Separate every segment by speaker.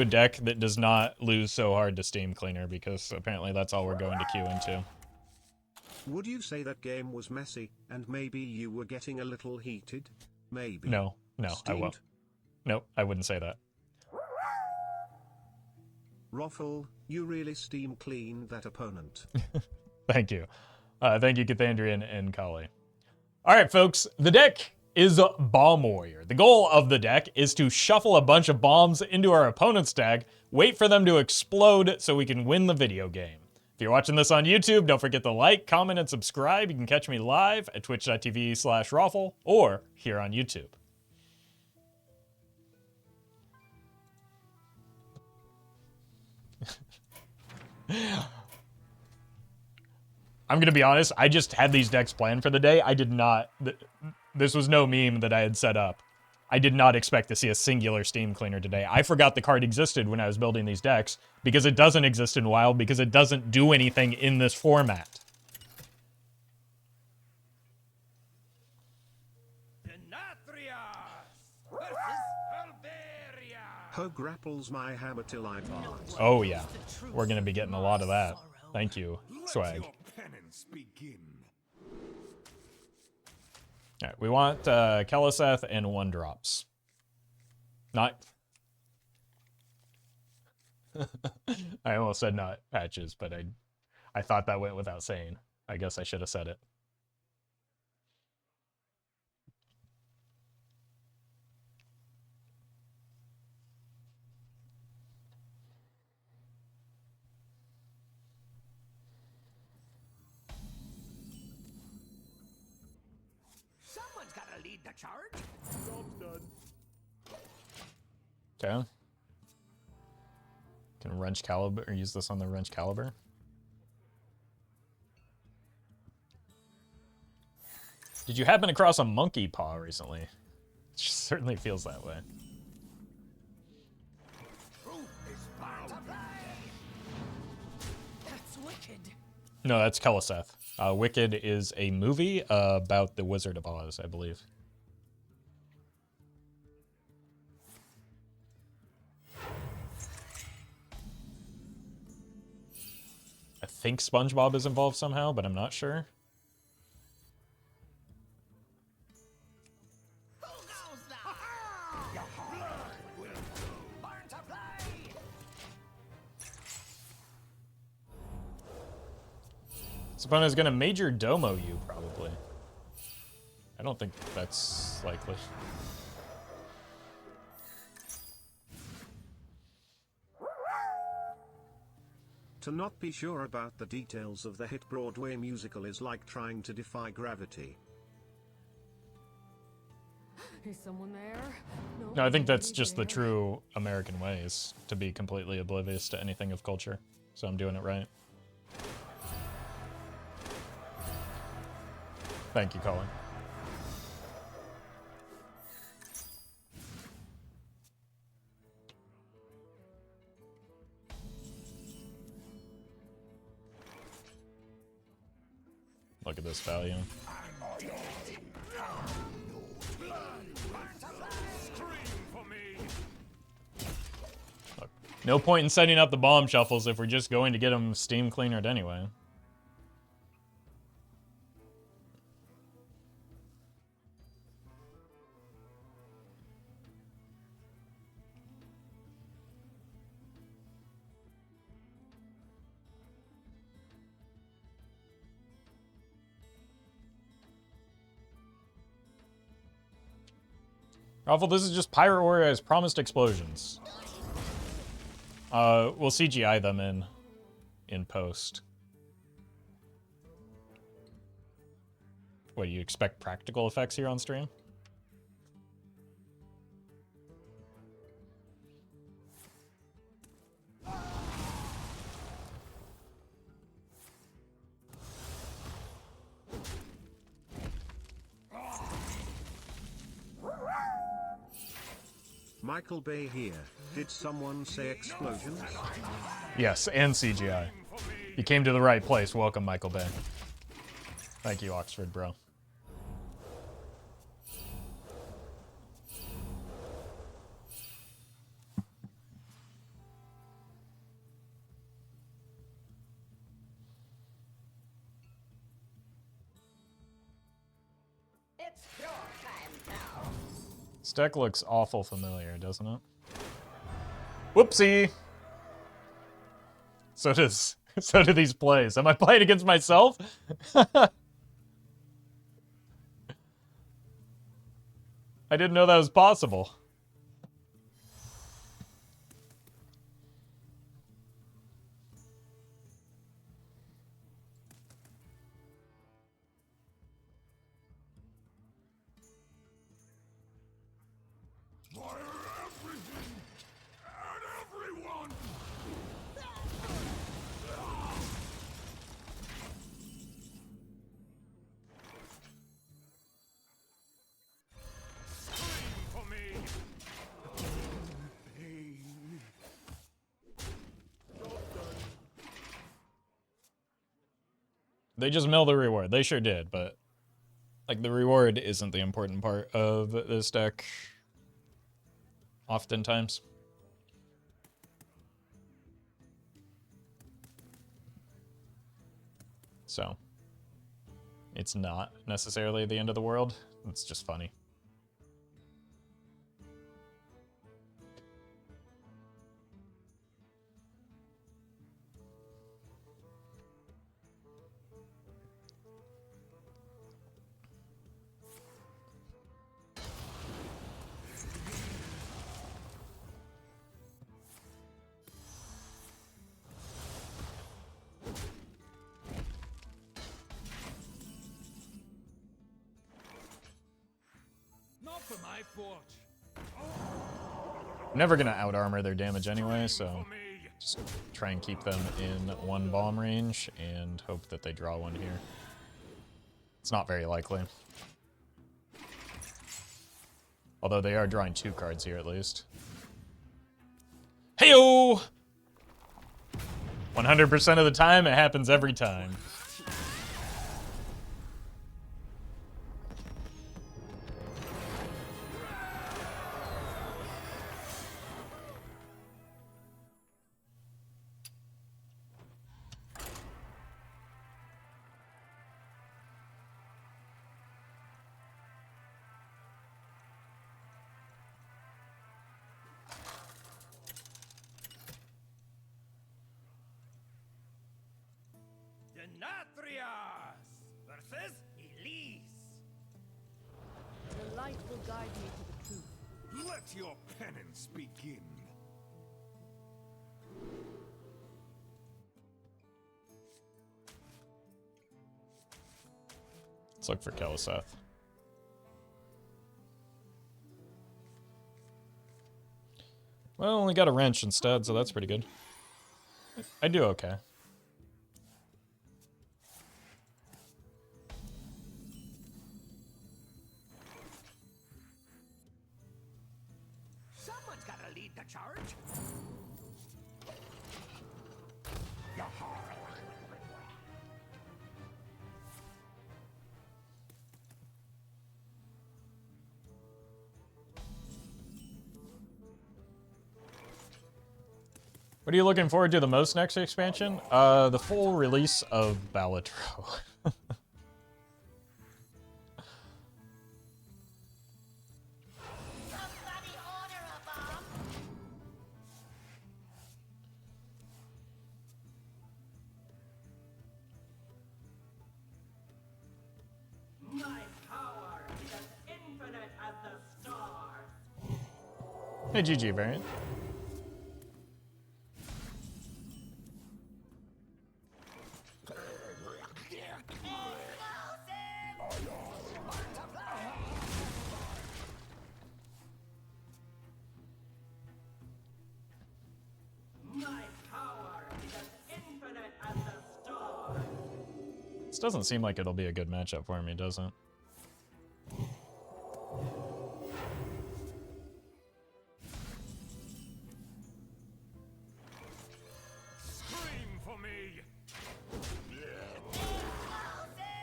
Speaker 1: A deck that does not lose so hard to Steam Cleaner, because apparently that's all we're going to queue into.
Speaker 2: Would you say that game was messy, and maybe you were getting a little heated? Maybe.
Speaker 1: No, I won't. Nope, I wouldn't say that.
Speaker 2: Roffle, you really steam clean that opponent.
Speaker 1: Thank you. Thank you, Cathandrian and Kali. Alright, folks, the deck is Bomb Warrior. The goal of the deck is to shuffle a bunch of bombs into our opponent's deck, wait for them to explode so we can win the video game. If you're watching this on YouTube, don't forget to like, comment, and subscribe. You can catch me live at twitch.tv/Roffle or here on YouTube. I'm gonna be honest, I just had these decks planned for the day. I did not, this was no meme that I had set up. I did not expect to see a singular Steam Cleaner today. I forgot the card existed when I was building these decks, because it doesn't exist in WoW, because it doesn't do anything in this format.
Speaker 2: Ho grapples my hammer till I pass.
Speaker 1: Oh yeah, we're gonna be getting a lot of that. Thank you, Swag. Alright, we want Keleseth and 1-drops. Not... I almost said not patches, but I thought that went without saying. I guess I should have said it.
Speaker 3: Someone's gotta lead the charge. Job's
Speaker 1: Okay.
Speaker 3: done.
Speaker 1: Can Wrench Caliber, or use this on the Wrench Caliber? Did you happen across a monkey paw recently? It certainly feels that way.
Speaker 3: That's wicked.
Speaker 1: No, that's Keleseth. Wicked is a movie about the Wizard of Oz, I believe. I think SpongeBob is involved somehow, but I'm not sure. This opponent is going to Major Domo you, probably. I don't think that's likely.
Speaker 2: To not be sure about the details of the hit Broadway musical is like trying to defy gravity.
Speaker 4: Is someone there?
Speaker 1: No, I think that's just the true American way, is to be completely oblivious to anything of culture. So I'm doing it right. Thank you, Colin. Look at this value. Look, no point in setting up the bomb shuffles if we're just going to get them Steam Cleanered anyway. Roffle, this is just Pirate Warrior has promised explosions. We'll CGI them in post. What, do you expect practical effects here on stream?
Speaker 2: Michael Bay here. Did someone say explosions?
Speaker 1: Yes, and CGI. You came to the right place. Welcome, Michael Bay. Thank you, Oxford, bro.
Speaker 3: It's your time now.
Speaker 1: This deck looks awful familiar, doesn't it? Whoopsie! So do these plays. Am I playing against myself? I didn't know that was possible. They just mill the reward. They sure did, but like the reward isn't the important part of this deck oftentimes. So it's not necessarily the end of the world. It's just funny.
Speaker 3: Not for my forge.
Speaker 1: I'm never gonna out armor their damage anyway, so just try and keep them in one bomb range and hope that they draw one here. It's not very likely. Although they are drawing 2 cards here at least. Heyo! 100% of the time, it happens every time.
Speaker 3: Denatrius versus Elise.
Speaker 4: The light will guide me to the truth.
Speaker 3: Let your penance begin.
Speaker 1: Let's look for Keliseth. Well, only got a wrench instead, so that's pretty good. I do okay.
Speaker 3: Someone's got to lead the charge.
Speaker 1: What are you looking forward to the most next expansion? The full release of Balatro.
Speaker 3: Somebody order a bomb. My power is as infinite as the stars.
Speaker 1: Hey, GG variant.
Speaker 3: My power is as infinite as the stars.
Speaker 1: This doesn't seem like it'll be a good matchup for me, does it?
Speaker 3: Scream for me.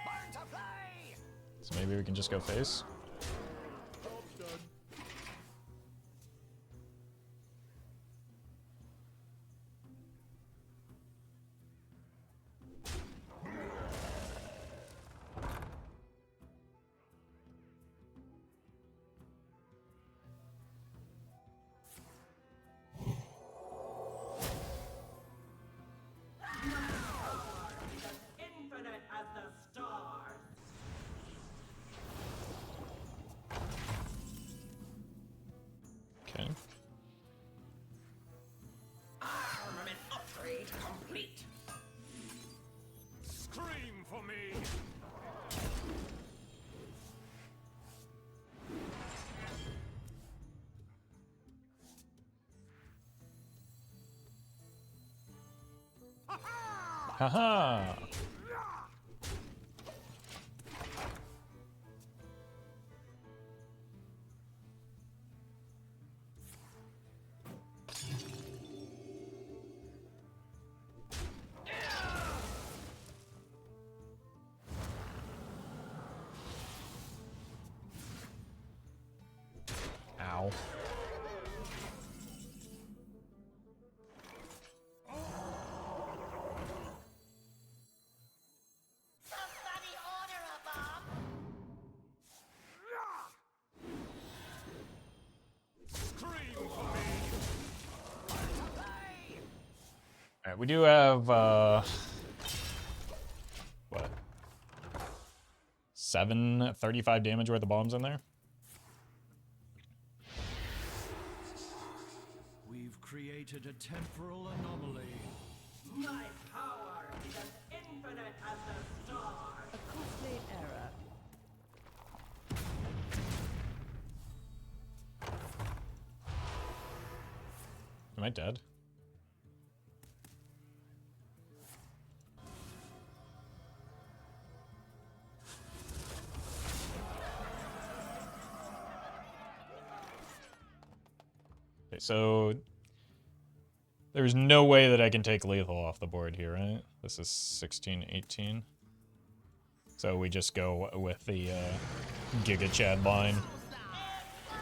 Speaker 3: Burn to play.
Speaker 1: So maybe we can just go face.
Speaker 3: complete.
Speaker 5: Scream for me!
Speaker 1: Haha! Ow.
Speaker 3: Somebody order a bomb.
Speaker 5: Scream for me!
Speaker 1: Alright, we do have, what? 735 damage worth of bombs in there?
Speaker 6: We've created a temporal anomaly.
Speaker 3: My power is as infinite as the stars.
Speaker 4: A costly error.
Speaker 1: Am I dead? Okay, so there's no way that I can take lethal off the board here, right? This is 16, 18. So we just go with the Giga Chad line.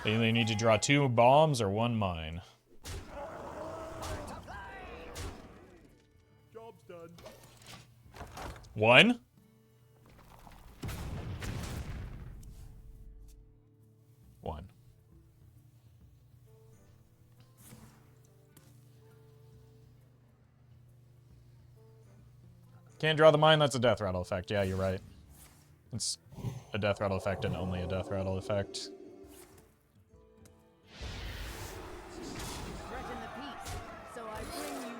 Speaker 1: They either need to draw 2 bombs or 1 mine.
Speaker 5: Job's done.
Speaker 1: 1? One. Can't draw the mine, that's a death rattle effect. Yeah, you're right. It's a death rattle effect and only a death rattle effect.
Speaker 4: Threaten the peace, so I bring you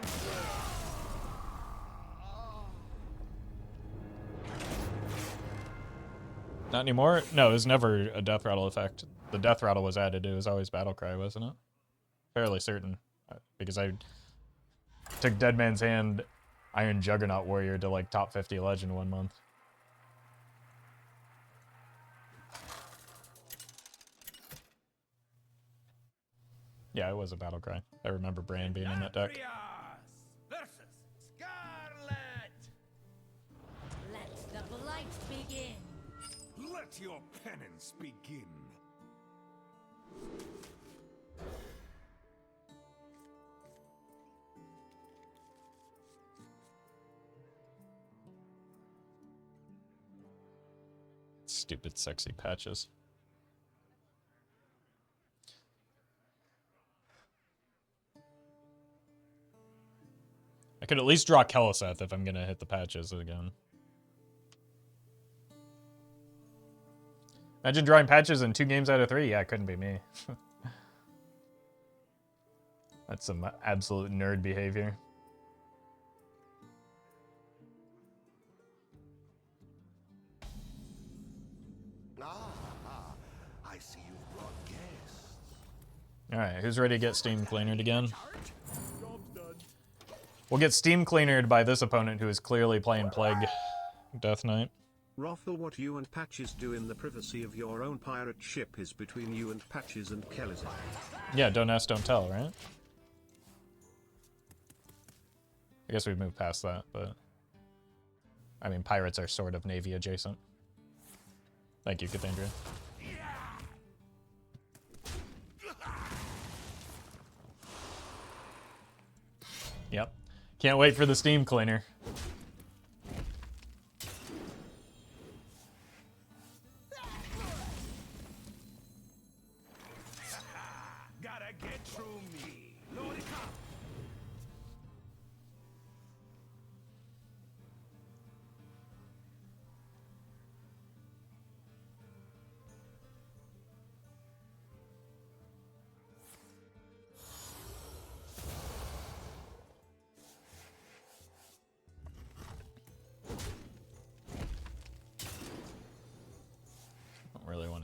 Speaker 1: Not anymore? No, it was never a death rattle effect. The death rattle was added. It was always battle cry, wasn't it? Fairly certain. Because I took Dead Man's Hand, Iron Juggernaut Warrior to like top 50 legend 1 month. Yeah, it was a battle cry. I remember Bran being in that deck.
Speaker 5: Versus Scarlet!
Speaker 4: let the blight begin.
Speaker 5: Let your penance begin.
Speaker 1: Stupid sexy patches. I could at least draw Keleseth if I'm gonna hit the patches again. Imagine drawing patches in 2 games out of 3. Yeah, it couldn't be me. That's some absolute nerd behavior.
Speaker 5: I see you've brought guests.
Speaker 1: Alright, who's ready to get Steam Cleanered again?
Speaker 5: Job's done.
Speaker 1: We'll get Steam Cleanered by this opponent who is clearly playing Plague Death Knight.
Speaker 2: Roffle, what you and Patches do in the privacy of your own pirate ship is between you and Patches and Kelizet.
Speaker 1: Yeah, don't ask, don't tell, right? I guess we've moved past that, but... I mean, pirates are sort of Navy adjacent. Thank you, Cathedra. Yep. Can't wait for the Steam Cleaner.
Speaker 5: Gotta get through me. Load it up.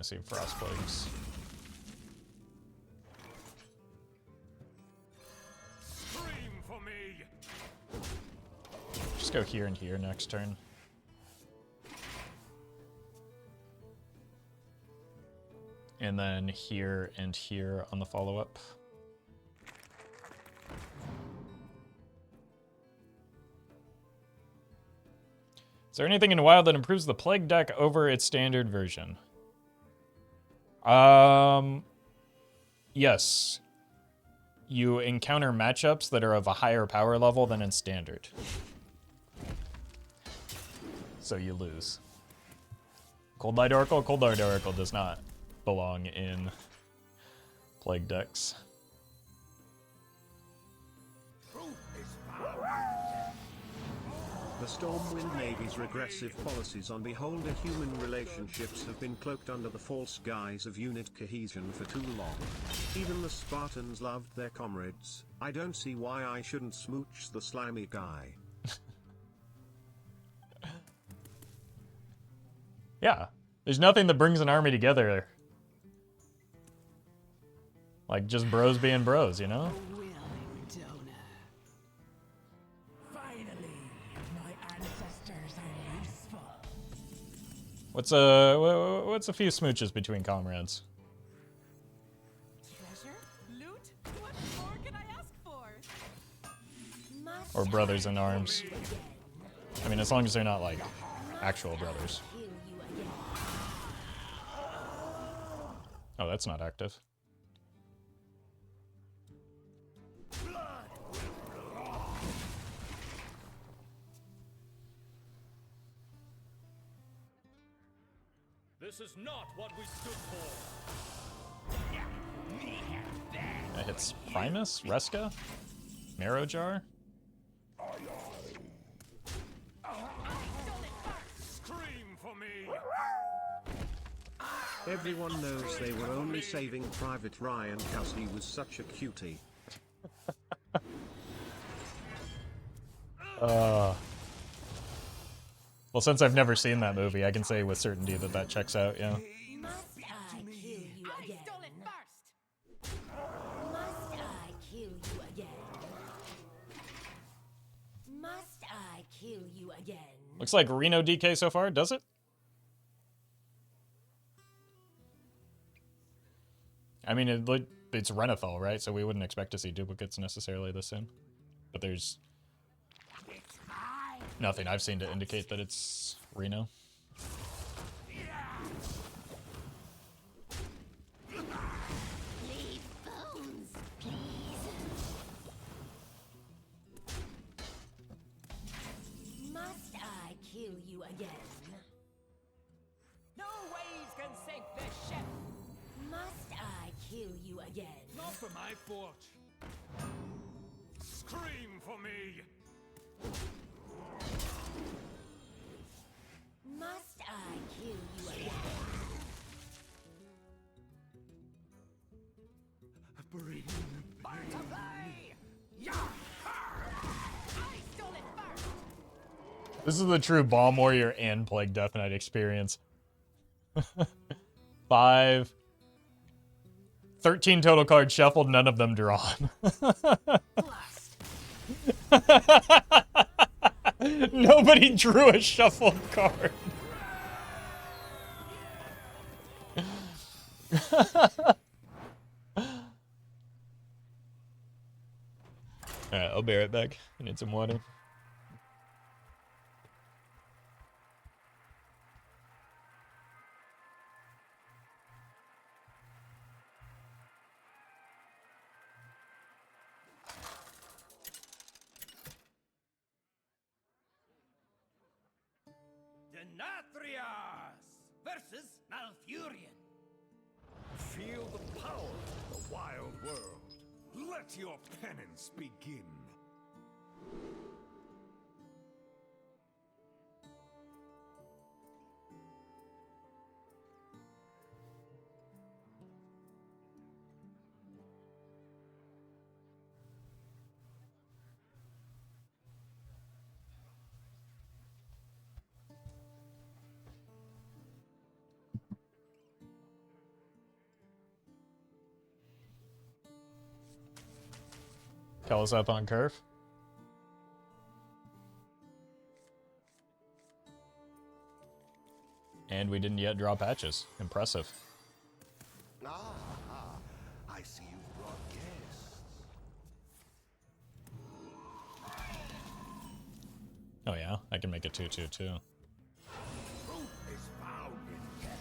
Speaker 1: to see Frost Plagues.
Speaker 5: Scream for me.
Speaker 1: Just go here and here next turn. And then here and here on the follow-up. Is there anything in Wild that improves the Plague deck over its standard version? Yes. You encounter matchups that are of a higher power level than in standard. So you lose. Cold Light Oracle? Cold Light Oracle does not belong in Plague decks.
Speaker 2: The Stormwind Navy's regressive policies on beholder-human relationships have been cloaked under the false guise of unit cohesion for too long. Even the Spartans loved their comrades. I don't see why I shouldn't smooch the slimy guy.
Speaker 1: Yeah. There's nothing that brings an army together. Like just bros being bros, you know?
Speaker 3: Willing donor. Finally, my ancestors are useful.
Speaker 1: What's a few smooches between comrades?
Speaker 4: Treasure? Loot? What more can I ask for? Must
Speaker 1: Or brothers in
Speaker 4: I
Speaker 1: arms?
Speaker 4: kill you again?
Speaker 1: I mean, as long as they're not like actual brothers.
Speaker 4: Kill you again.
Speaker 1: Oh, that's not active.
Speaker 5: This is not what we stood for.
Speaker 1: That hits Primus, Reska, Marrow Jar.
Speaker 5: Scream for me.
Speaker 2: Everyone knows they were only saving Private Ryan cause he was such a cutie.
Speaker 1: Well, since I've never seen that movie, I can say with certainty that that checks out, yeah.
Speaker 4: Must I kill you again? I stole it first. Must I kill you again? Must I kill you again?
Speaker 1: Looks like Reno DK so far, does it? I mean, it's Renathal, right? So we wouldn't expect to see duplicates necessarily this soon. But there's nothing I've seen to indicate that it's Reno.
Speaker 4: Leave bones, please. Must I kill you again?
Speaker 3: No waves can sink this ship.
Speaker 4: Must I kill you again?
Speaker 5: Not for my forge. Scream for me.
Speaker 4: Must I kill you again?
Speaker 3: To play. Yeah. I stole it first.
Speaker 1: This is the true Bomb Warrior and Plague Death Knight experience. 13 total cards shuffled, none of them drawn. Nobody drew a shuffled card. Alright, I'll be right back. I need some water.
Speaker 5: Denathrias versus Malfurion. Feel the power of the wild world. Let your penance begin.
Speaker 1: Call us up on curve. And we didn't yet draw patches. Impressive.
Speaker 5: Ah, I see you brought guests.
Speaker 1: Oh yeah, I can make a 2/2 too.
Speaker 5: Truth is found in death.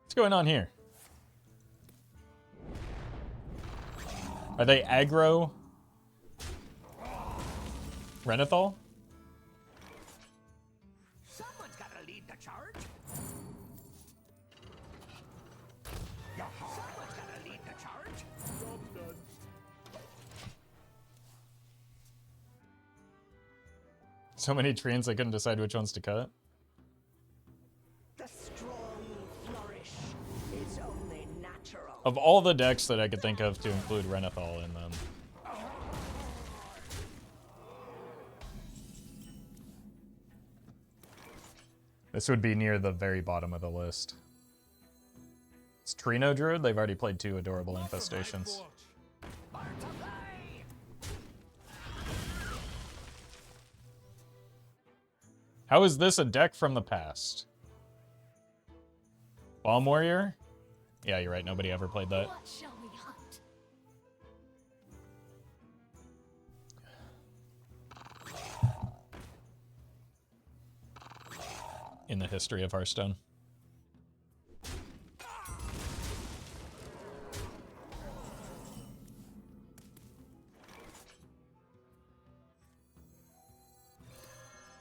Speaker 1: What's going on here? Are they aggro Renethal?
Speaker 5: Someone's got to lead the charge. Someone's got to lead the charge.
Speaker 1: So many trains I couldn't decide which ones to cut.
Speaker 3: The strong flourish is only natural.
Speaker 1: Of all the decks that I could think of to include Renethal in them. This would be near the very bottom of the list. It's Trino Druid. They've already played 2 adorable infestations. How is this a deck from the past? Bomb Warrior? Yeah, you're right. Nobody ever played that.
Speaker 4: What shall we hunt?
Speaker 1: In the history of Hearthstone.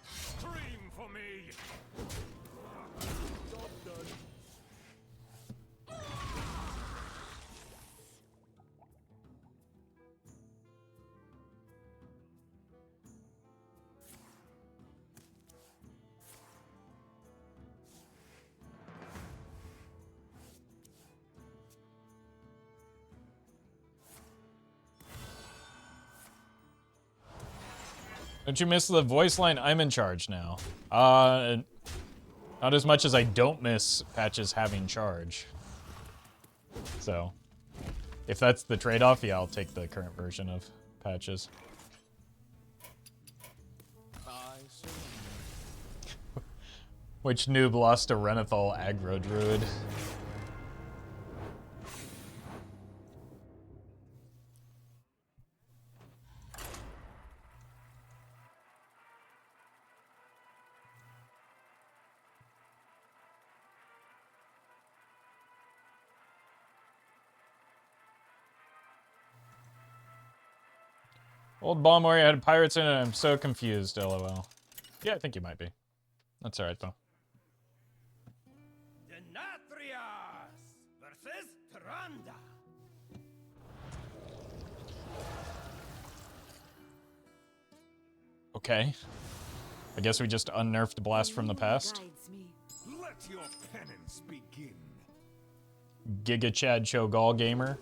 Speaker 5: Scream for me.
Speaker 1: Don't you miss the voice line? I'm in charge now. Not as much as I don't miss Patches having charge. So, if that's the trade-off, yeah, I'll take the current version of Patches. Which noob lost to Renethal aggro druid? Old Bomb Warrior had pirates in it. I'm so confused, lol. Yeah, I think you might be. That's alright, though.
Speaker 5: Denatrius versus Tyrande.
Speaker 1: Okay. I guess we just unnerfed Blast from the Past.
Speaker 4: Guides me.
Speaker 5: Let your penance begin.
Speaker 1: Giga Chad Cho'Gall Gamer.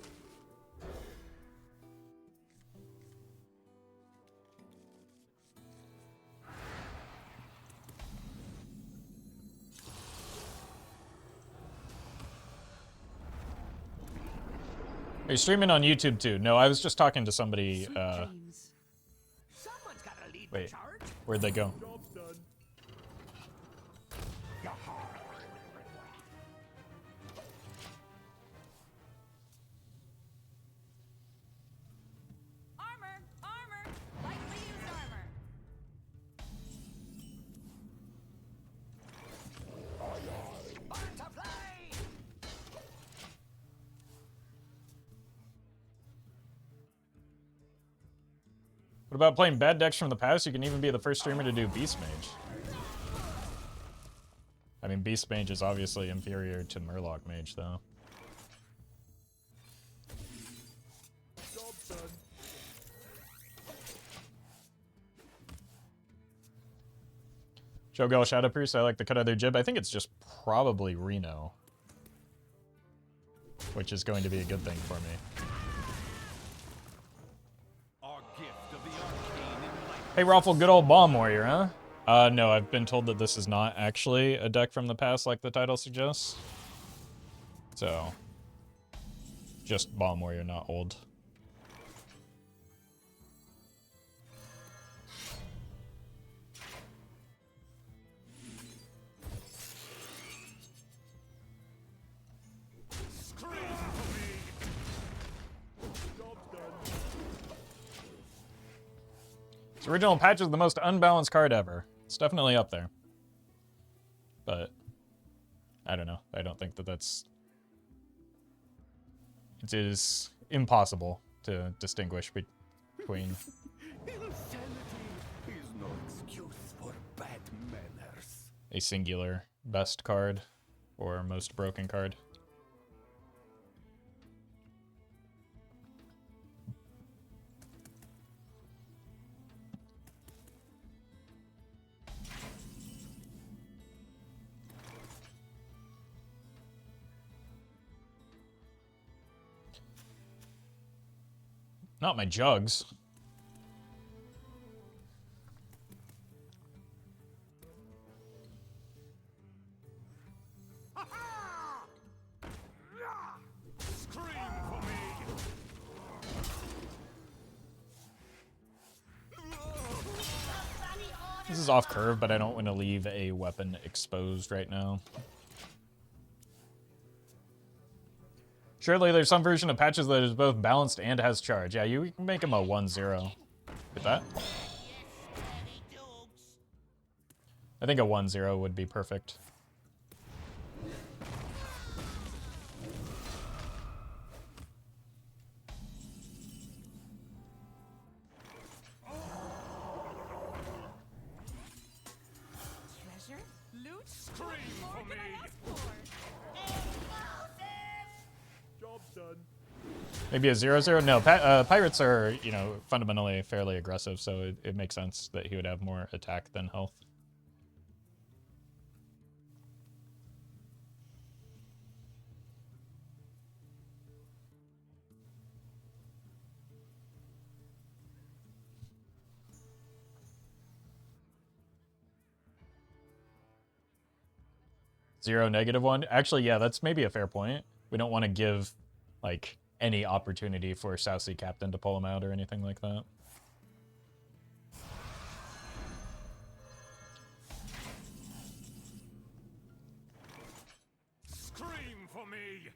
Speaker 1: Are you streaming on YouTube too? No, I was just talking to somebody.
Speaker 4: Sweet dreams.
Speaker 5: Someone's got to lead
Speaker 1: Wait,
Speaker 5: the charge.
Speaker 1: where'd they go?
Speaker 4: Armor! Armor! Lightly used armor.
Speaker 5: Butterfly.
Speaker 1: What about playing bad decks from the past? You can even be the first streamer to do Beast Mage. I mean, Beast Mage is obviously inferior to Murloc Mage, though. Cho'Gall Shadowpriest, I like the cut of their jib. I think it's just probably Reno. Which is going to be a good thing for me. Hey, Roffle, good old Bomb Warrior, huh? No, I've been told that this is not actually a deck from the past like the title suggests. So, just Bomb Warrior, not old. This original patch is the most unbalanced card ever. It's definitely up there. But, I don't know. I don't think that that's... It is impossible to distinguish between...
Speaker 5: Insanity is no excuse for bad manners.
Speaker 1: a singular best card or most broken card. Not my jugs.
Speaker 5: Scream for me.
Speaker 1: This is off curve, but I don't want to leave a weapon exposed right now. Surely there's some version of patches that is both balanced and has charge. Yeah, you can make him a 1-0. Get that? I think a 1-0 would be perfect.
Speaker 7: Treasure? Loot?
Speaker 5: Scream for me. Job's done.
Speaker 1: Maybe a 0-0? No, pirates are, you know, fundamentally fairly aggressive, so it makes sense that he would have more attack than health. Zero, -1? Actually, yeah, that's maybe a fair point. We don't want to give, like, any opportunity for South Sea Captain to pull him out or anything like that.
Speaker 5: Scream for me.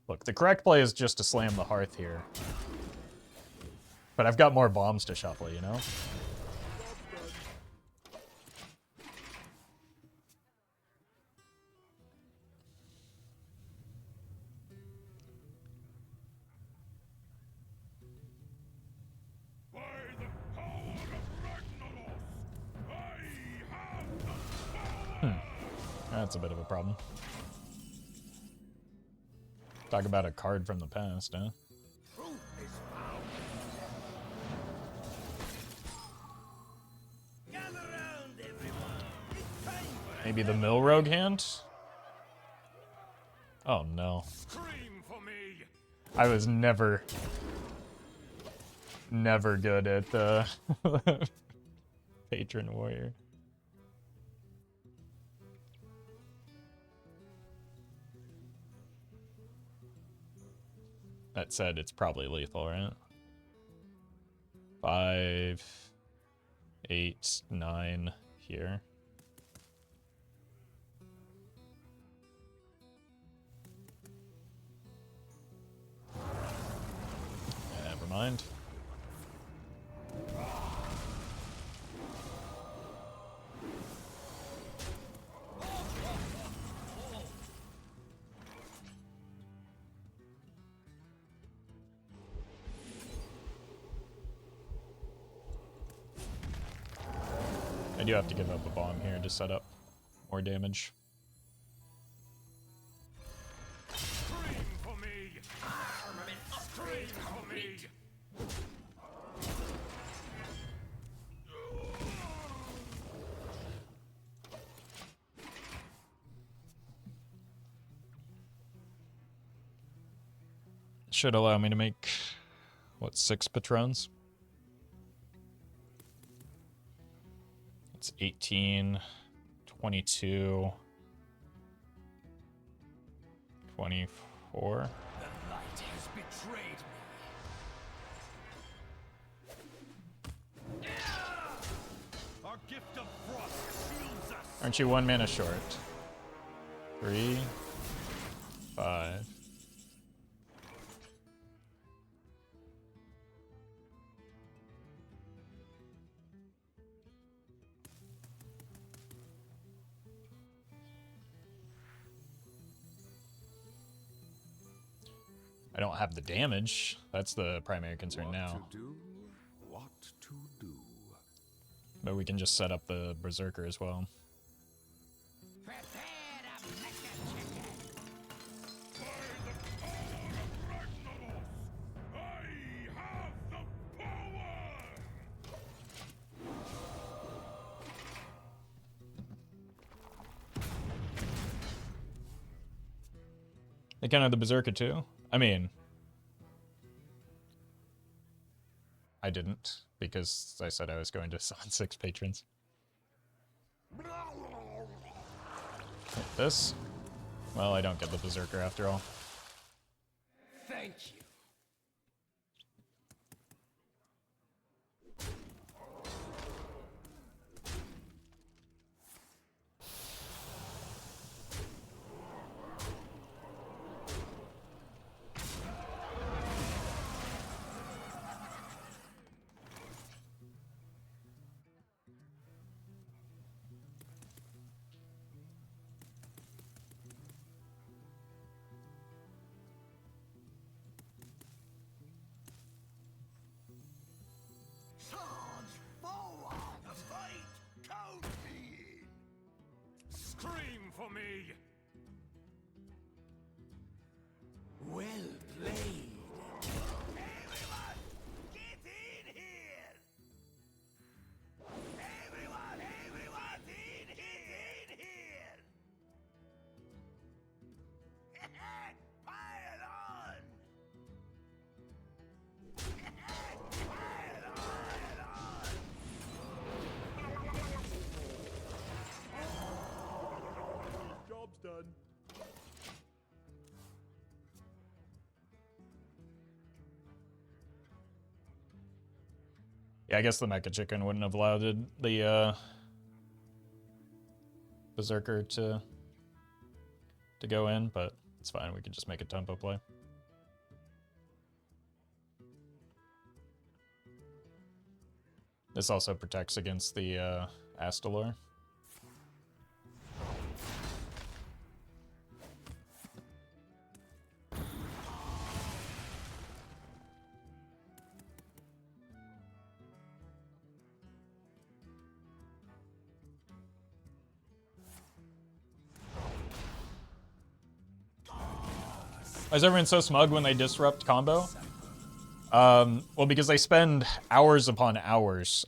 Speaker 1: Look, the correct play is just to slam the hearth here. But I've got more bombs to shuffle, you know?
Speaker 5: By the power of Ragnaros, I have the power.
Speaker 1: That's a bit of a problem. Talk about a card from the past, huh?
Speaker 5: Truth is found. Gather round, everyone. It's time for
Speaker 1: Maybe the Mill Rogue hand? Oh no.
Speaker 5: scream for me.
Speaker 1: I was never good at Patron Warrior. That said, it's probably lethal, right? 5, 8, 9 here. Never mind. I do have to give up a bomb here to set up more damage.
Speaker 5: Scream for me. Scream for me.
Speaker 1: Should allow me to make, what, 6 patrons? It's 18, 22, 24.
Speaker 5: The light has betrayed me. Our gift of frost shields us.
Speaker 1: Aren't you 1 mana short? 3, 5. I don't have the damage. That's the primary concern now.
Speaker 5: What to do?
Speaker 1: But we can just set up the Berserker as well. They kind of the Berserker too? I mean, I didn't, because I said I was going to summon 6 patrons. Like this? Well, I don't get the Berserker after all.
Speaker 5: Thank you. Charge forward! The fight! Count me in! Scream for me! Well played! Everyone, get in here! Everyone in here! Pile on!
Speaker 6: Job's done.
Speaker 1: Yeah, I guess the Mecha Chicken wouldn't have allowed the Berserker to go in, but it's fine. We can just make a tempo play. This also protects against the Astalor. Why is everyone so smug when they disrupt combo? Well, because they spend hours upon hours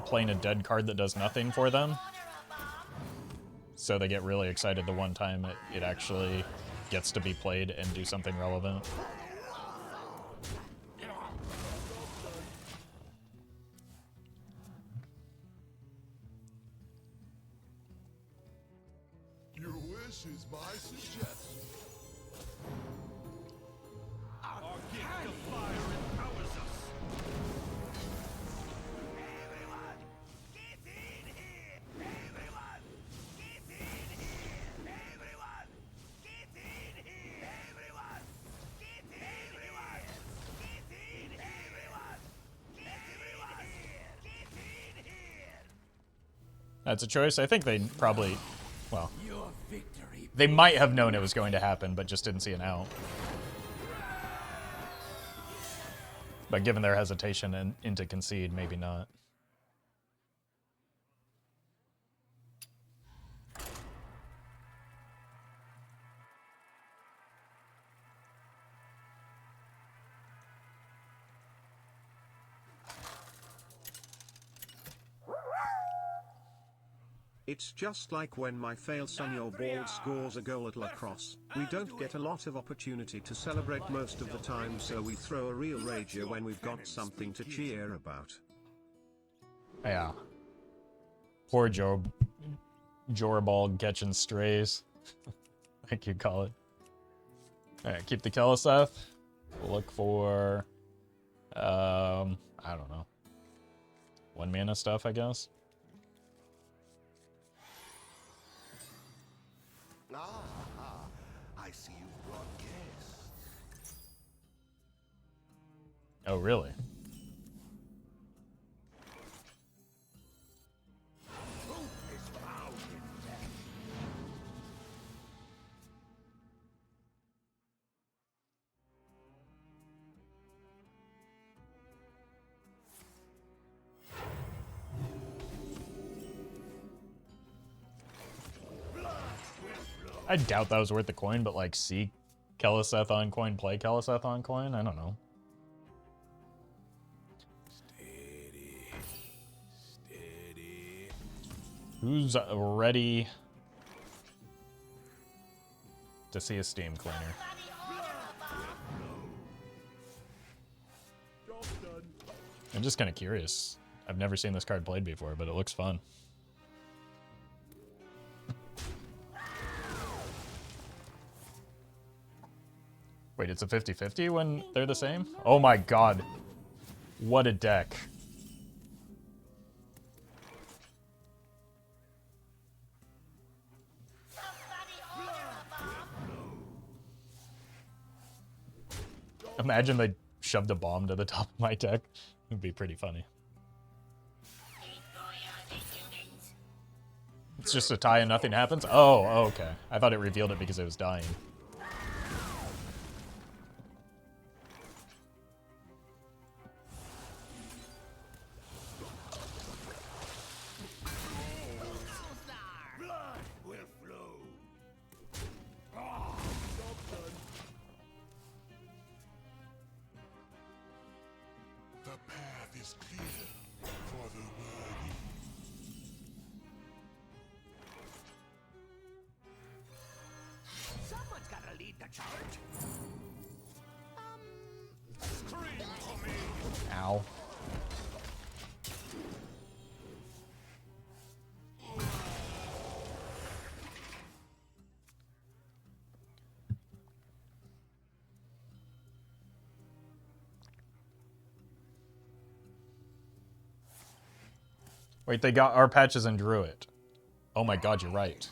Speaker 1: playing a dead card that does nothing for them. So they get really excited the one time it actually gets to be played and do something relevant.
Speaker 6: Your wish is my suggestion.
Speaker 5: Our gift of fire empowers us. Everyone, get in here! Everyone, get in here! Everyone, get in here! Everyone, get in here! Get in here! Everyone, get everyone, get in here!
Speaker 1: That's a choice. I think they probably, well,
Speaker 5: Your victory.
Speaker 1: they might have known it was going to happen, but just didn't see an out. But given their hesitation and to concede, maybe not.
Speaker 2: It's just like when my fail son your ball scores a goal at lacrosse. We don't get a lot of opportunity to celebrate most of the time, so we throw a real rager when we've got something to cheer about.
Speaker 1: Yeah. Poor Jorabal catching strays. Like you call it. Alright, keep the Keleseth. We'll look for... I don't know. 1 mana stuff, I guess.
Speaker 5: I see you've brought guests.
Speaker 1: Oh, really?
Speaker 5: Truth is found in death.
Speaker 1: I doubt that was worth the coin, but like, see Keleseth on coin, play Keleseth on coin? I don't know.
Speaker 5: Steady. Steady.
Speaker 1: Who's ready to see a steam cleaner?
Speaker 6: Job's done.
Speaker 1: I'm just kind of curious. I've never seen this card played before, but it looks fun. Wait, it's a 50-50 when they're the same? Oh my god. What a deck. Imagine they shoved a bomb to the top of my deck. It'd be pretty funny. It's just a tie and nothing happens? Oh, okay. I thought it revealed it because it was dying.
Speaker 5: Blood will flow.
Speaker 6: Job's done.
Speaker 5: The path is clear for the worthy. Someone's gotta lead the charge. Scream for me.
Speaker 1: Ow. Wait, they got our patches and drew it. Oh my god, you're right.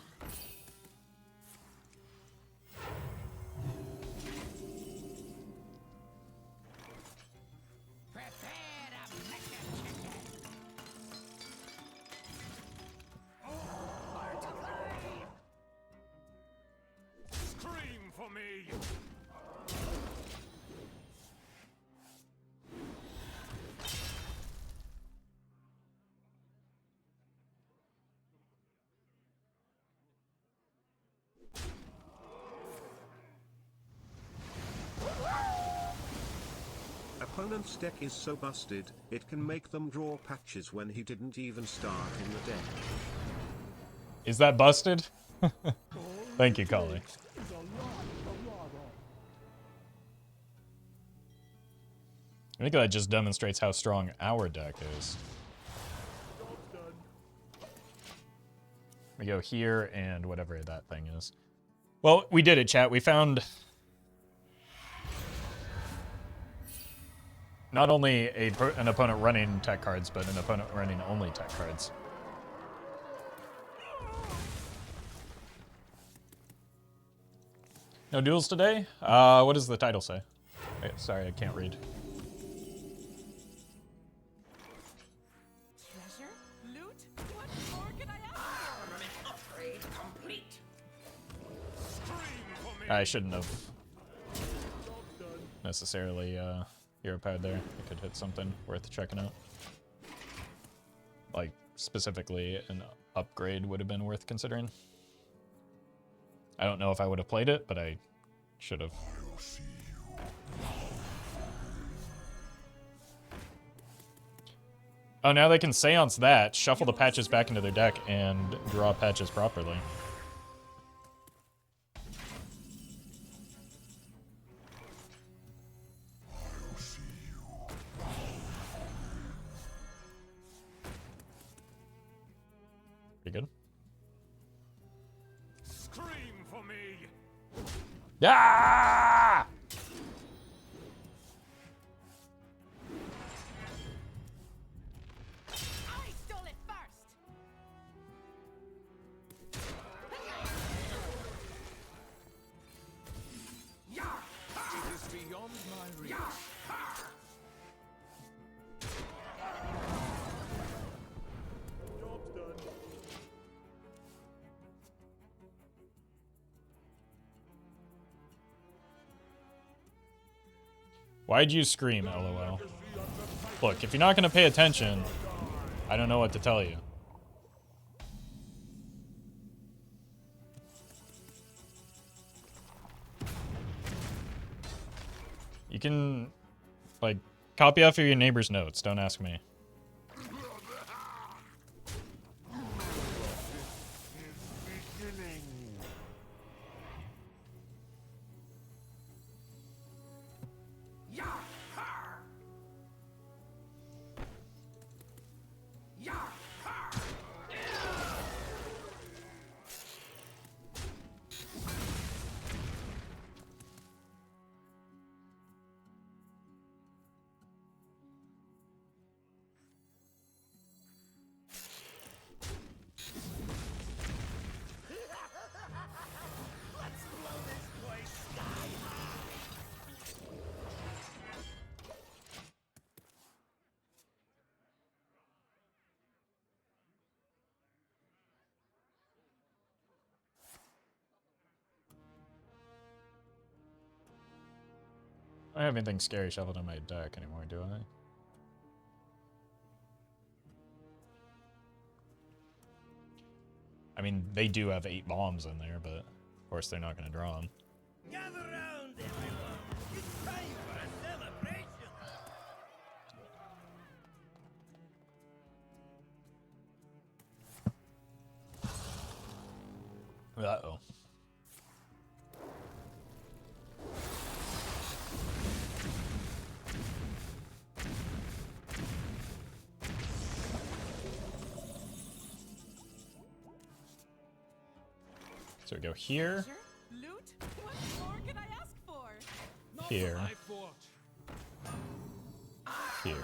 Speaker 5: Scream for me.
Speaker 2: Opponent's deck is so busted, it can make them draw patches when he didn't even start in the deck.
Speaker 1: Is that busted? Thank you, Collie.
Speaker 6: There's a lot on.
Speaker 1: I think that just demonstrates how strong our deck is.
Speaker 6: Job's done.
Speaker 1: We go here and whatever that thing is. Well, we did it, chat. We found not only an opponent running tech cards, but an opponent running only tech cards. No duels today? What does the title say? Wait, sorry, I can't read.
Speaker 7: Treasure? Loot? What more can I ask?
Speaker 3: Upgrade complete.
Speaker 5: Scream for me.
Speaker 1: I shouldn't have necessarily hero powered there. I could hit something worth checking out. Like, specifically, an upgrade would have been worth considering. I don't know if I would have played it, but I should have. Oh, now they can seance that, shuffle the patches back into their deck, and draw patches properly. Ah!
Speaker 7: I stole it first.
Speaker 5: It is beyond my reach.
Speaker 6: Job's done.
Speaker 1: Why'd you scream, LOL? Look, if you're not gonna pay attention, I don't know what to tell you. You can, like, copy off of your neighbor's notes. Don't ask me. I don't have anything scary shuffled on my deck anymore, do I? I mean, they do have 8 bombs in there, but of course they're not going to draw them.
Speaker 3: Gather round, everyone. It's time for a celebration.
Speaker 1: Uh-oh. So we go here,
Speaker 7: Loot? What more can I ask for?
Speaker 1: here,
Speaker 5: I fought.
Speaker 1: here.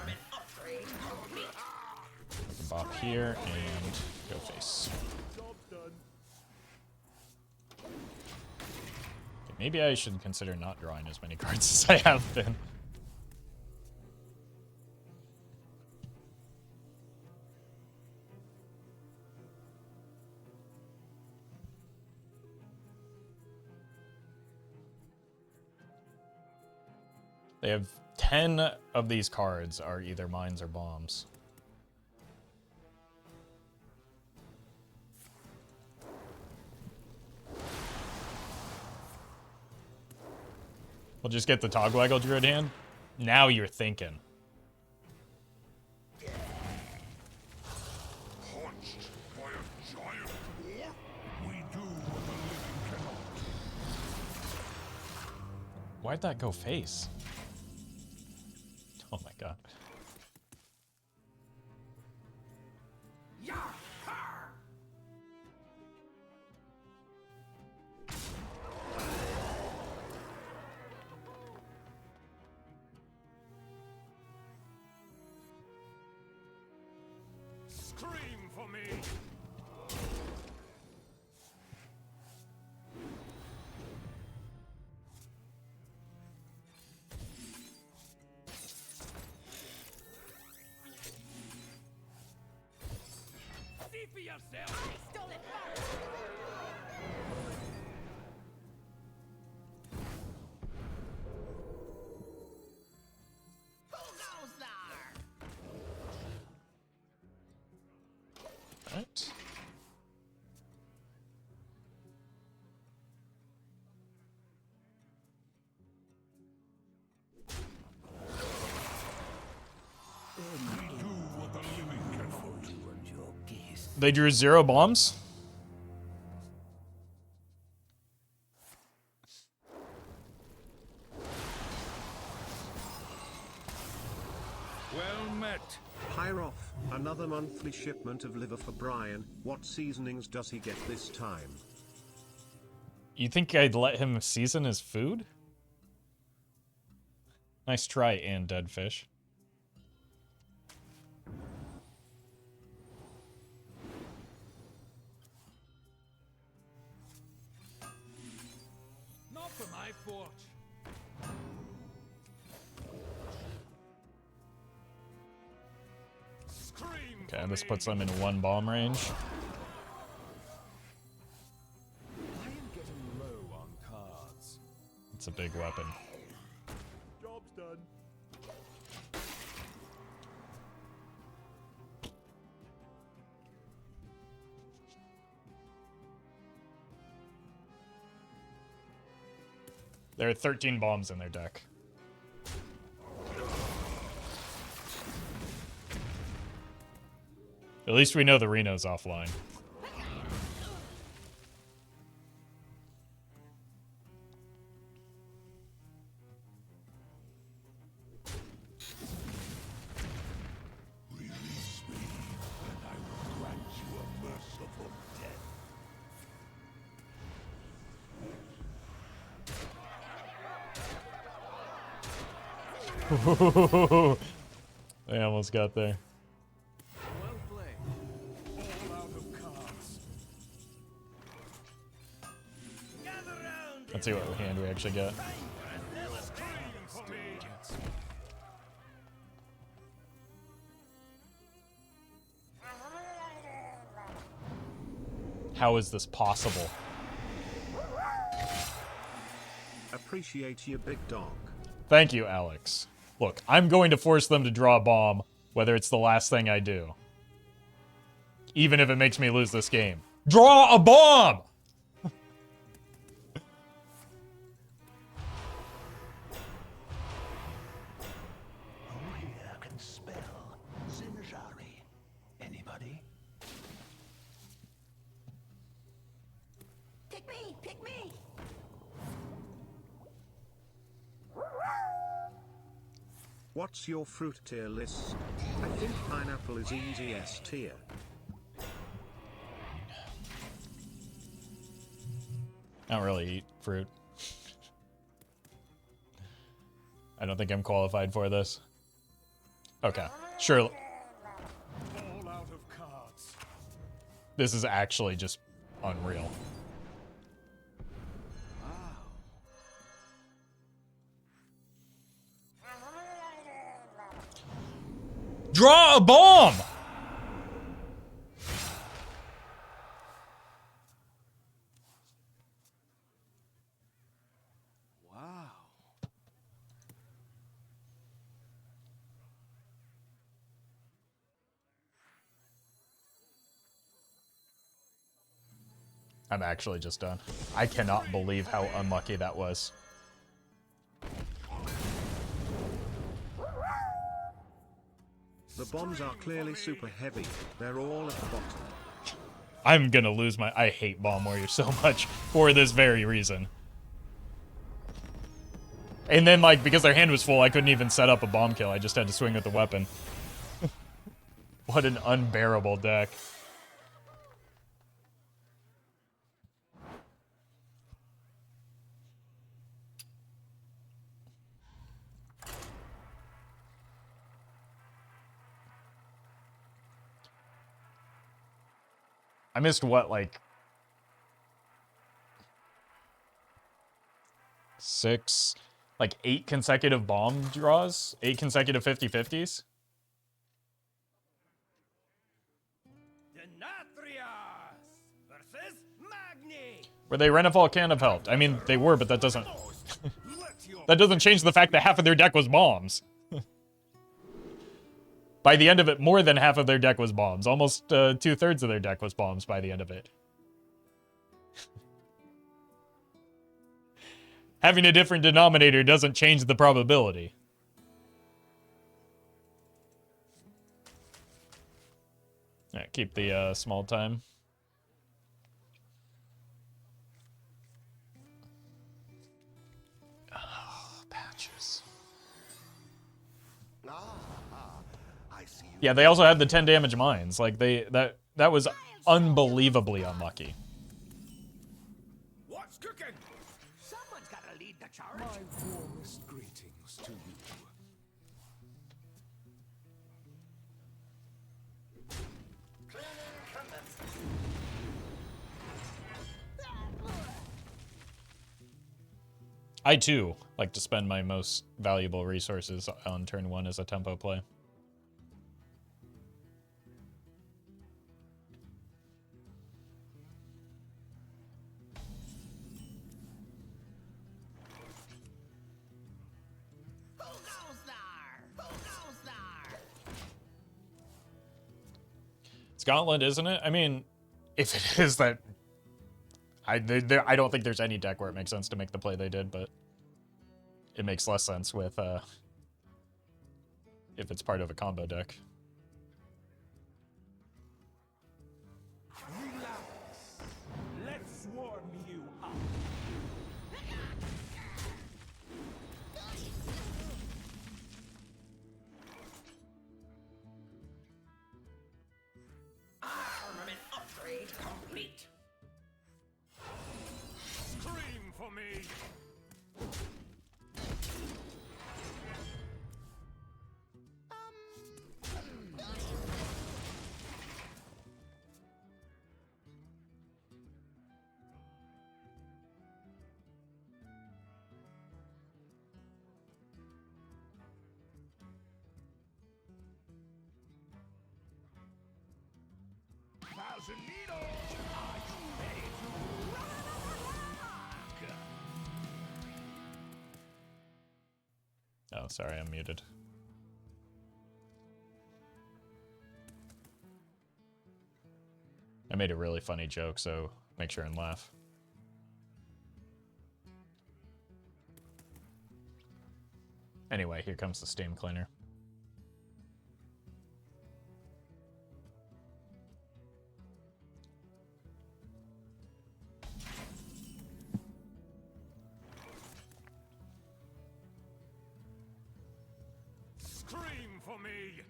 Speaker 1: Bop here, and go face.
Speaker 6: Job's done.
Speaker 1: Okay, maybe I should consider not drawing as many cards as I have been. They have 10 of these cards are either mines or bombs. We'll just get the Togwaggle Druid hand. Now you're thinking.
Speaker 5: Punched by a giant war? We do what the living cannot.
Speaker 1: Why'd that go face? Oh my god.
Speaker 5: Scream for me!
Speaker 3: See for yourself.
Speaker 7: I stole it first.
Speaker 3: Who goes there?
Speaker 1: Alright.
Speaker 5: We do what the living cannot.
Speaker 1: They drew 0 bombs?
Speaker 5: Well met.
Speaker 2: Hi Roff, another monthly shipment of liver for Brian. What seasonings does he get this time?
Speaker 1: You think I'd let him season his food? Nice try, and dead fish.
Speaker 5: Not for my forge. Scream.
Speaker 1: Okay, this puts them in 1 bomb range.
Speaker 5: I am getting low on cards.
Speaker 1: It's a big weapon.
Speaker 6: Job's done.
Speaker 1: There are 13 bombs in their deck. At least we know the Reno's offline.
Speaker 5: Release me, and I will grant you a merciful death.
Speaker 1: They almost got there.
Speaker 5: Well played. All out of cards. Gather round.
Speaker 1: Let's see what hand we actually get.
Speaker 5: Scream for me.
Speaker 1: How is this possible?
Speaker 2: Appreciate you, big dog.
Speaker 1: Thank you, Alex. Look, I'm going to force them to draw a bomb, whether it's the last thing I do. Even if it makes me lose this game. Draw a bomb!
Speaker 5: Who here can spell Zinjari? Anybody?
Speaker 4: Pick me! Pick me!
Speaker 2: What's your fruit tier list? I think pineapple is easy S tier.
Speaker 1: I don't really eat fruit. I don't think I'm qualified for this. Okay, sure.
Speaker 5: All out of cards.
Speaker 1: This is actually just unreal. Draw a bomb!
Speaker 5: Wow.
Speaker 1: I'm actually just done. I cannot believe how unlucky that was.
Speaker 2: The bombs are clearly super heavy. They're all at the bottom.
Speaker 1: I'm gonna lose my... I hate Bomb Warrior so much for this very reason. And then, like, because their hand was full, I couldn't even set up a bomb kill. I just had to swing with the weapon. What an unbearable deck. I missed what, like... 6... Like 8 consecutive bomb draws? 8 consecutive 50-50s?
Speaker 5: Denatrius versus Magni.
Speaker 1: Were they Renafall can have helped? I mean, they were, but that doesn't...
Speaker 5: Let your
Speaker 1: that doesn't change the fact that half of their deck was bombs. By the end of it, more than half of their deck was bombs. Almost 2/3 of their deck was bombs by the end of it. Having a different denominator doesn't change the probability. Alright, keep the small time. Oh, patches.
Speaker 5: I see you.
Speaker 1: Yeah, they also had the 10 damage mines. Like that was unbelievably unlucky.
Speaker 5: What's cooking? charge?
Speaker 6: My warmest greetings to you.
Speaker 5: Cleaning commences.
Speaker 1: I too like to spend my most valuable resources on turn 1 as a tempo play.
Speaker 5: Who goes there? Who goes there?
Speaker 1: It's Gauntlet, isn't it? I mean, if it is that... I don't think there's any deck where it makes sense to make the play they did, but it makes less sense with if it's part of a combo deck.
Speaker 6: Relax. Let's warm you up.
Speaker 5: Armament upgrade complete. Scream for me.
Speaker 6: Thousand needles. Are you ready to rock?
Speaker 1: Oh, sorry, I'm muted. I made a really funny joke, so make sure and laugh. Anyway, here comes the steam cleaner.
Speaker 5: Scream for me.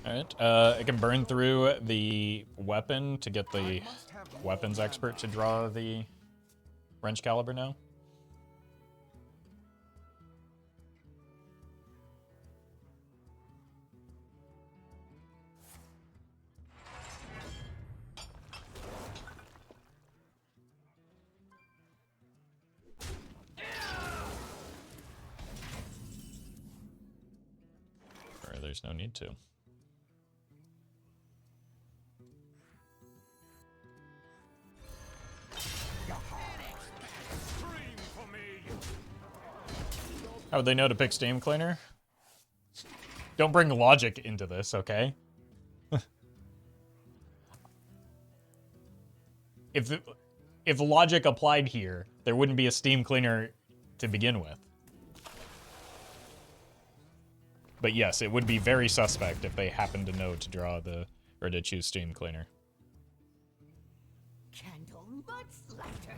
Speaker 1: Alright, it can burn through the weapon to get the weapons expert to draw the wrench caliber now. Or there's no need to.
Speaker 5: Scream for me.
Speaker 1: How would they know to pick steam cleaner? Don't bring logic into this, okay? If logic applied here, there wouldn't be a steam cleaner to begin with. But yes, it would be very suspect if they happened to know to draw the or to choose steam cleaner.
Speaker 4: Candle much lighter.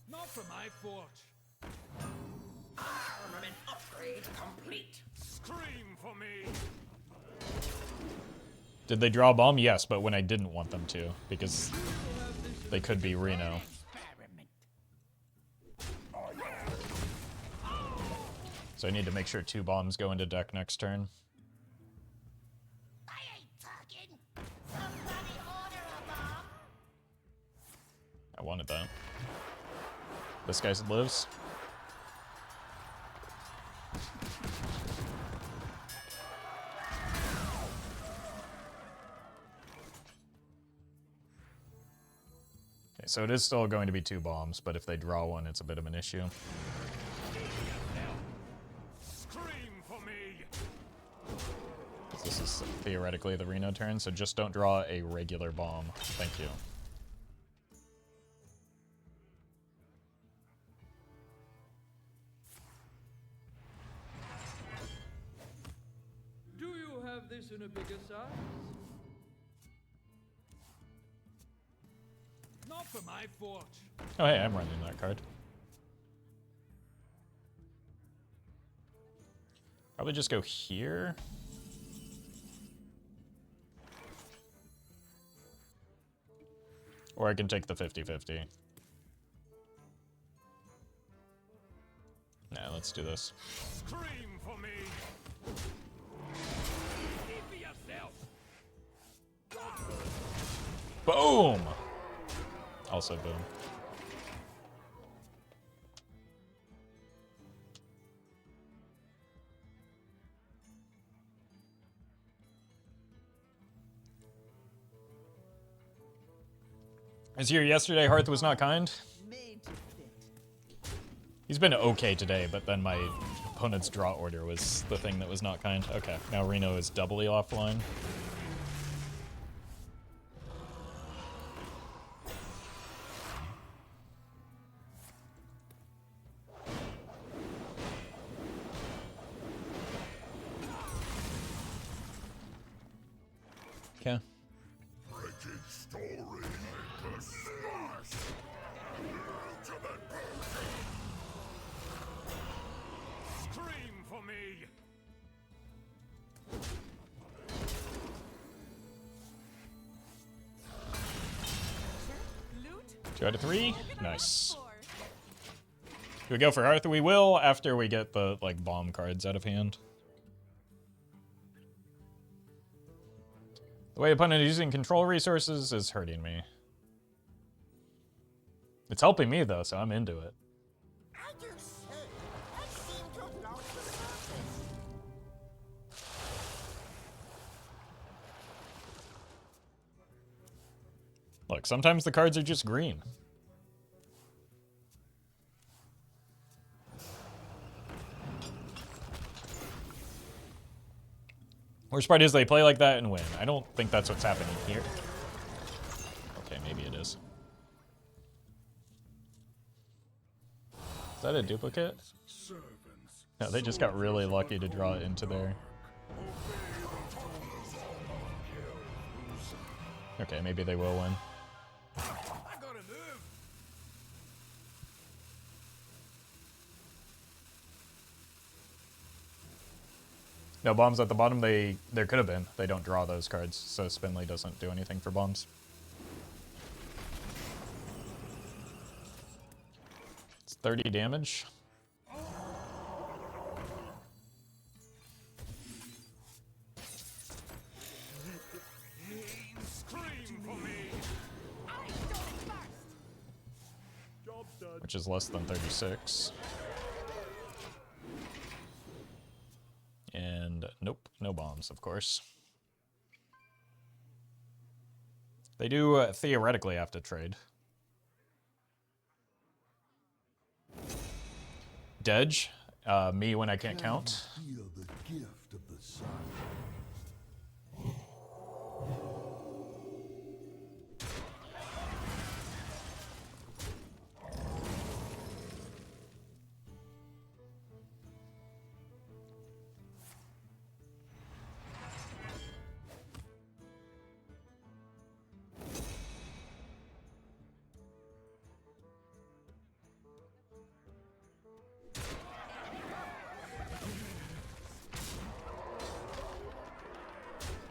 Speaker 6: Not for my forge.
Speaker 5: Armament upgrade complete. Scream for me.
Speaker 1: Did they draw a bomb? Yes, but when I didn't want them to, because they could be Reno. So I need to make sure 2 bombs go into deck next turn.
Speaker 4: I ain't talking. Somebody order a bomb.
Speaker 1: I wanted that. This guy lives. Okay, so it is still going to be 2 bombs, but if they draw one, it's a bit of an issue.
Speaker 5: Scream for me.
Speaker 1: This is theoretically the Reno turn, so just don't draw a regular bomb. Thank you.
Speaker 8: Do you have this in a bigger size?
Speaker 6: Not for my forge.
Speaker 1: Oh, hey, I'm running that card. Probably just go here. Or I can take the 50-50. Nah, let's do this.
Speaker 5: Scream for me.
Speaker 6: See for yourself.
Speaker 1: Boom! Also boom. As here yesterday, Hearth was not kind. He's been okay today, but then my opponent's draw order was the thing that was not kind. Okay, now Reno is doubly offline. Okay.
Speaker 5: Scream for me.
Speaker 7: Loot?
Speaker 1: 2 out of 3.
Speaker 7: What can I
Speaker 1: Nice.
Speaker 7: ask for?
Speaker 1: Do we go for Hearth? We will after we get the like bomb cards out of hand. The way opponent is using control resources is hurting me. It's helping me though, so I'm into it.
Speaker 3: I do so. I seem to have lost the surface.
Speaker 1: Look, sometimes the cards are just green. Worst part is they play like that and win. I don't think that's what's happening here. Okay, maybe it is. Is that a duplicate? No, they just got really lucky to draw it into there. Okay, maybe they will win.
Speaker 5: I gotta move.
Speaker 1: No bombs at the bottom. There could have been. They don't draw those cards, so Spinley doesn't do anything for bombs. It's 30 damage.
Speaker 5: Scream for me.
Speaker 7: I stole it first.
Speaker 6: Job done.
Speaker 1: Which is less than 36. And nope, no bombs, of course. They do theoretically have to trade. Dedge, me when I can't count.
Speaker 5: Feel the gift of the sun.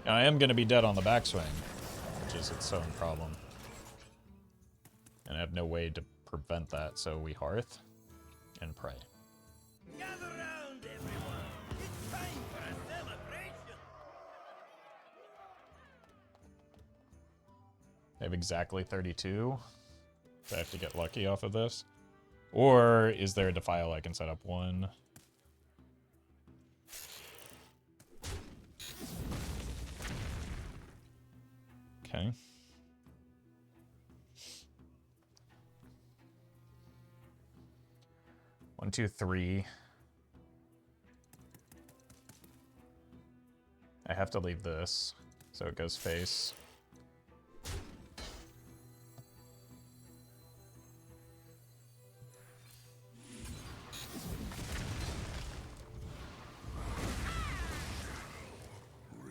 Speaker 1: Now, I am going to be dead on the backswing, which is its own problem. And I have no way to prevent that, so we Hearth and pray.
Speaker 3: Gather round, everyone. It's time for a celebration.
Speaker 1: I have exactly 32, so I have to get lucky off of this. Or is there a Defile I can set up one? Okay. One, two, three. I have to leave this, so it goes face.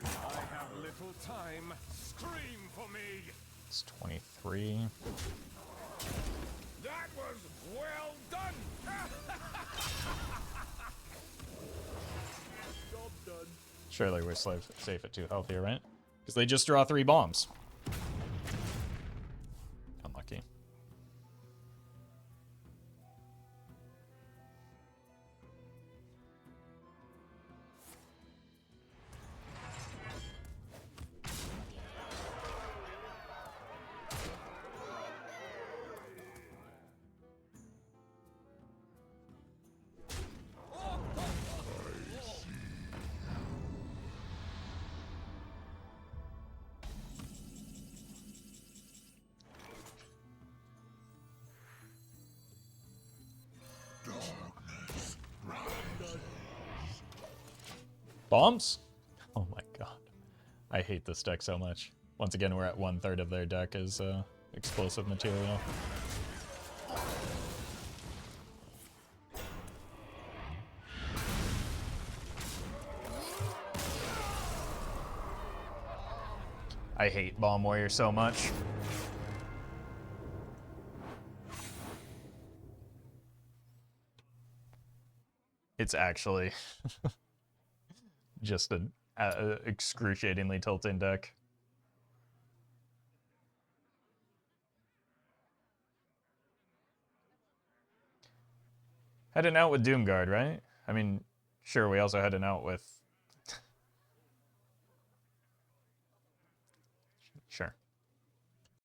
Speaker 5: I have little time. Scream for me.
Speaker 1: It's 23.
Speaker 5: That was well done!
Speaker 6: Job done.
Speaker 1: Surely we're safe at 2 health here, right? Because they just draw 3 bombs. Unlucky. Bombs? Oh my god. I hate this deck so much. Once again, we're at 1/3 of their deck is explosive material. I hate Bomb Warrior so much. It's actually just an excruciatingly tilting deck. Heading out with Doomguard, right? I mean, sure, we also heading out with